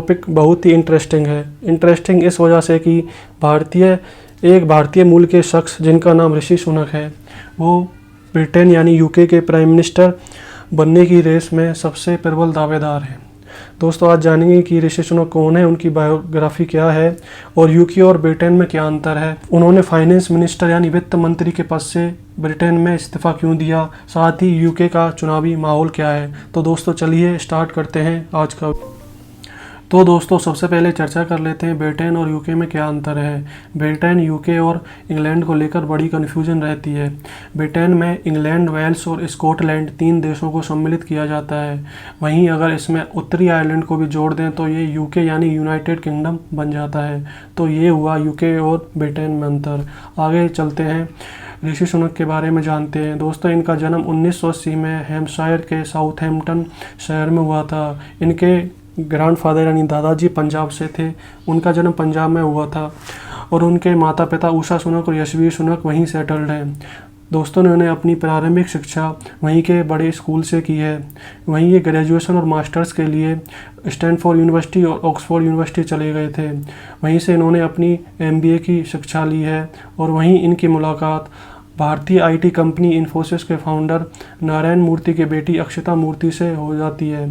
Topic बहुत ही interesting है। Interesting इस वजह से कि एक भारतीय मूल के शख्स जिनका नाम ऋषि सुनक है, वो ब्रिटेन यानी यूके के प्राइम मिनिस्टर बनने की रेस में सबसे प्रबल दावेदार हैं। दोस्तों, आज जानेंगे कि ऋषि सुनक कौन है, उनकी बायोग्राफी क्या है और यूके और ब्रिटेन में क्या अंतर है। उन्होंने फाइनेंस मिनिस्टर यानी वित्त मंत्री के पद से ब्रिटेन में इस्तीफा क्यों दिया, साथ ही यूके का चुनावी माहौल क्या है। तो दोस्तों चलिए स्टार्ट करते हैं आज का। तो दोस्तों सबसे पहले चर्चा कर लेते हैं ब्रिटेन और यूके में क्या अंतर है। ब्रिटेन, यूके और इंग्लैंड को लेकर बड़ी कन्फ्यूजन रहती है। ब्रिटेन में इंग्लैंड, वेल्स और स्कॉटलैंड 3 देशों को सम्मिलित किया जाता है। वहीं अगर इसमें उत्तरी आयरलैंड को भी जोड़ दें तो ये यूके यानी यूनाइटेड किंगडम बन जाता है। तो ये हुआ यूके और ब्रिटेन में अंतर। आगे चलते हैं, ऋषि सुनक के बारे में जानते हैं। दोस्तों, इनका जन्म 1980 में हैम्पशायर के साउथहैम्पटन शहर में हुआ था। इनके ग्रैंडफादर यानी दादाजी पंजाब से थे। उनका जन्म पंजाब में हुआ था और उनके माता पिता उषा सुनक और यशवीर सुनक वहीं सेटल्ड हैं। दोस्तों ने उन्हें अपनी प्रारंभिक शिक्षा वहीं के बड़े स्कूल से की है। वहीं ये ग्रेजुएशन और मास्टर्स के लिए स्टैनफोर्ड यूनिवर्सिटी और ऑक्सफोर्ड यूनिवर्सिटी चले गए थे। वहीं से इन्होंने अपनी MBA की शिक्षा ली है और वहीं इनकी मुलाकात भारतीय IT कंपनी इन्फोसिस के फाउंडर नारायण मूर्ति की बेटी अक्षता मूर्ति से हो जाती है।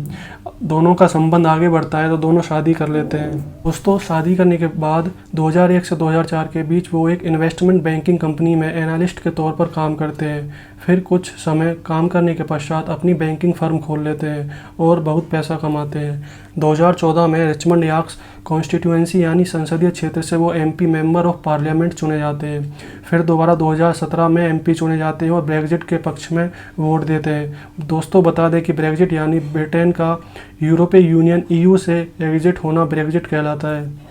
दोनों का संबंध आगे बढ़ता है तो दोनों शादी कर लेते हैं। दोस्तों, शादी करने के बाद 2001 से 2004 के बीच वो एक इन्वेस्टमेंट बैंकिंग कंपनी में एनालिस्ट के तौर पर काम करते हैं। फिर कुछ समय काम करने के पश्चात अपनी बैंकिंग फर्म खोल लेते हैं और बहुत पैसा कमाते हैं। 2014 में रिचमंड यॉर्क्स कॉन्स्टिट्यूएंसी यानी संसदीय क्षेत्र से वो MP मेंबर ऑफ पार्लियामेंट चुने जाते हैं। फिर दोबारा 2017 में MP चुने जाते हैं और ब्रेग्जिट के पक्ष में वोट देते हैं। दोस्तों बता दें कि ब्रेग्जिट यानी ब्रिटेन का यूरोपीय यूनियन EU से एग्जिट होना ब्रेग्जिट कहलाता है।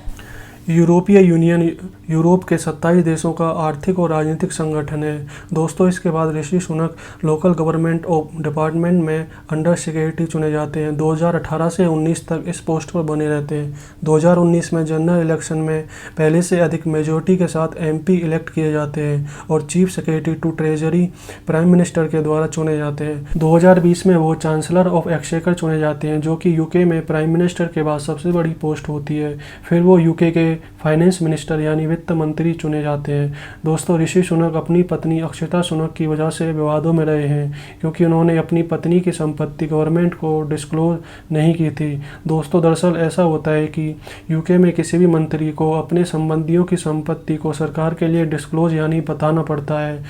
यूरोपीय यूनियन यूरोप के 27 देशों का आर्थिक और राजनीतिक संगठन है। दोस्तों, इसके बाद Rishi Sunak local government department में अंडर सेक्रेटरी चुने जाते हैं। 2018 से 19 तक इस पोस्ट पर बने रहते हैं। 2019 में जनरल इलेक्शन में पहले से अधिक मेजोरिटी के साथ MP इलेक्ट किए जाते हैं और chief secretary to treasury prime minister के द्वारा चुने जाते हैं। 2020 में वो चांसलर ऑफ एक्सचेकर चुने जाते हैं, जो कि यूके में प्राइम मिनिस्टर के बाद सबसे बड़ी पोस्ट होती है। फिर वो यूके के फाइनेंस मिनिस्टर यानी वित्त मंत्री चुने जाते हैं। दोस्तों, ऋषि सुनक अपनी पत्नी अक्षता सुनक की वजह से विवादों में रहे हैं, क्योंकि उन्होंने अपनी पत्नी की संपत्ति गवर्नमेंट को डिस्क्लोज नहीं की थी। दोस्तों, दरअसल ऐसा होता है कि यूके में किसी भी मंत्री को अपने संबंधियों की संपत्ति को सरकार के लिए डिस्क्लोज यानी बताना पड़ता है।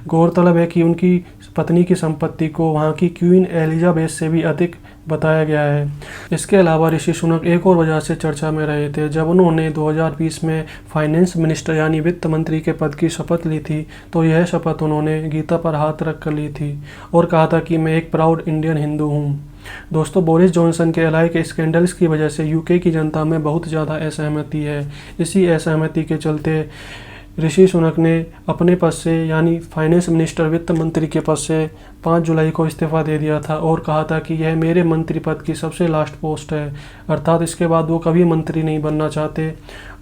गौरतलब है कि उनकी पत्नी की संपत्ति को वहाँ की क्वीन एलिजाबेथ से भी अधिक बताया गया है। इसके अलावा ऋषि सुनक एक और वजह से चर्चा में रहे थे। जब उन्होंने 2020 में फाइनेंस मिनिस्टर यानी वित्त मंत्री के पद की शपथ ली थी, तो यह शपथ उन्होंने गीता पर हाथ रख कर ली थी और कहा था कि मैं एक प्राउड इंडियन हिंदू हूँ। दोस्तों, बोरिस जॉनसन के एलआई के स्कैंडल्स की वजह से यूके की जनता में बहुत ज़्यादा असहमति है। इसी असहमति के चलते ऋषि सुनक ने अपने पद से यानी फाइनेंस मिनिस्टर वित्त मंत्री के पद से 5 जुलाई को इस्तीफा दे दिया था और कहा था कि यह मेरे मंत्री पद की सबसे लास्ट पोस्ट है। अर्थात इसके बाद वो कभी मंत्री नहीं बनना चाहते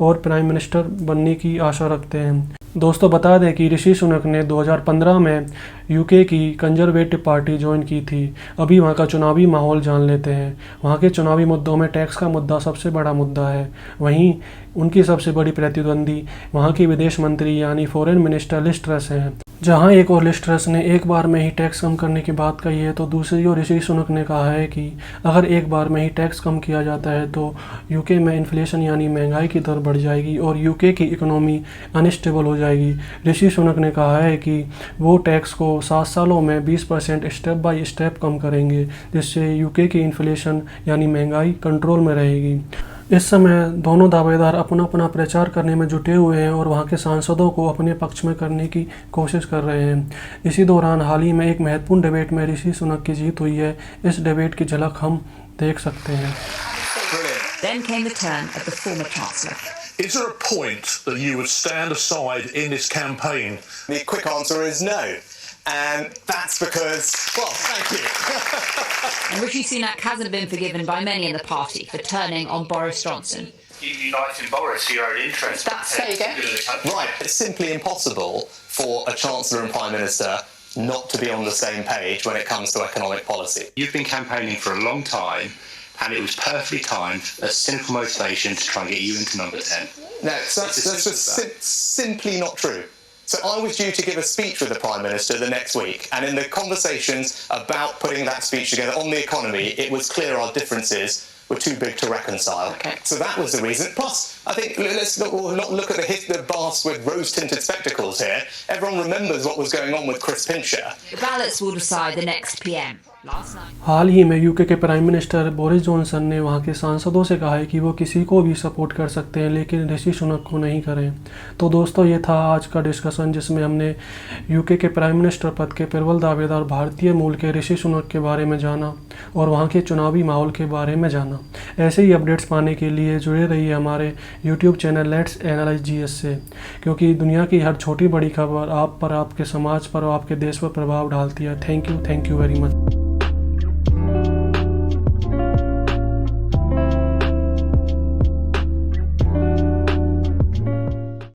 और प्राइम मिनिस्टर बनने की आशा रखते हैं। दोस्तों, बता दें कि ऋषि सुनक ने 2015 में यूके की कंजर्वेटिव पार्टी ज्वाइन की थी। अभी वहाँ का चुनावी माहौल जान लेते हैं। वहाँ के चुनावी मुद्दों में टैक्स का मुद्दा सबसे बड़ा मुद्दा है। वहीं उनकी सबसे बड़ी प्रतिद्वंदी वहाँ की विदेश मंत्री यानी फॉरेन मिनिस्टर लिज ट्रस हैं। जहां एक और लिज ट्रस ने एक बार में ही टैक्स कम करने की बात कही है, तो दूसरी ओर ऋषि सुनक ने कहा है कि अगर एक बार में ही टैक्स कम किया जाता है तो यूके में इन्फ्लेशन यानी महंगाई की दर बढ़ जाएगी और यूके की इकोनॉमी अनस्टेबल हो जाएगी। ऋषि सुनक ने कहा है कि वो टैक्स को 7 सालों में 20% स्टेप बाय स्टेप कम करेंगे, जिससे यूके की इन्फ्लेशन यानी महंगाई कंट्रोल में रहेगी। इस समय दोनों दावेदार अपना अपना प्रचार करने में जुटे हुए हैं और वहां के सांसदों को अपने पक्ष में करने की कोशिश कर रहे हैं। इसी दौरान हाल ही में एक महत्वपूर्ण डिबेट में ऋषि सुनक की जीत हुई है। इस डिबेट की झलक हम देख सकते हैं। Then came the turn of the former Chancellor. Is there a point that you would stand aside in this campaign? The quick answer is no. And that's because, well, thank you. And Rishi Sunak hasn't been forgiven by many in the party for turning on Boris Johnson. You unite in Boris for your own interest. There you go. Right, it's simply impossible for a Chancellor and Prime Minister not to be on the same page when it comes to economic policy. You've been campaigning for a long time. and it was perfectly timed, a simple motivation to try and get you into number 10. No, so that's just simply not true. So I was due to give a speech with the Prime Minister the next week, and in the conversations about putting that speech together on the economy, it was clear our differences were too big to reconcile. Okay. So that was the reason. Plus, I think let's not look at the bass with rose-tinted spectacles here. Everyone remembers what was going on with Chris Pincher. The ballots will decide the next PM. Last night. हाल ही में UK के prime minister Boris Johnson ने वहां के सांसदों से कहा है कि वो किसी को भी सपोर्ट कर सकते हैं लेकिन ऋषि सुनक को नहीं करें। तो दोस्तों, ये था आज का डिस्कशन जिसमें हमने यूके के प्राइम मिनिस्टर पद के प्रबल दावेदार भारतीय मूल के ऋषि सुनक के बारे में जाना और वहाँ के चुनावी माहौल के बारे में जाना। ऐसे ही अपडेट्स पाने के लिए जुड़े रहिए हमारे YouTube channel let's analyse GS से, क्योंकि दुनिया की हर छोटी बड़ी खबर आप पर, आपके समाज पर और आपके देश पर प्रभाव डालती है। Thank you very much.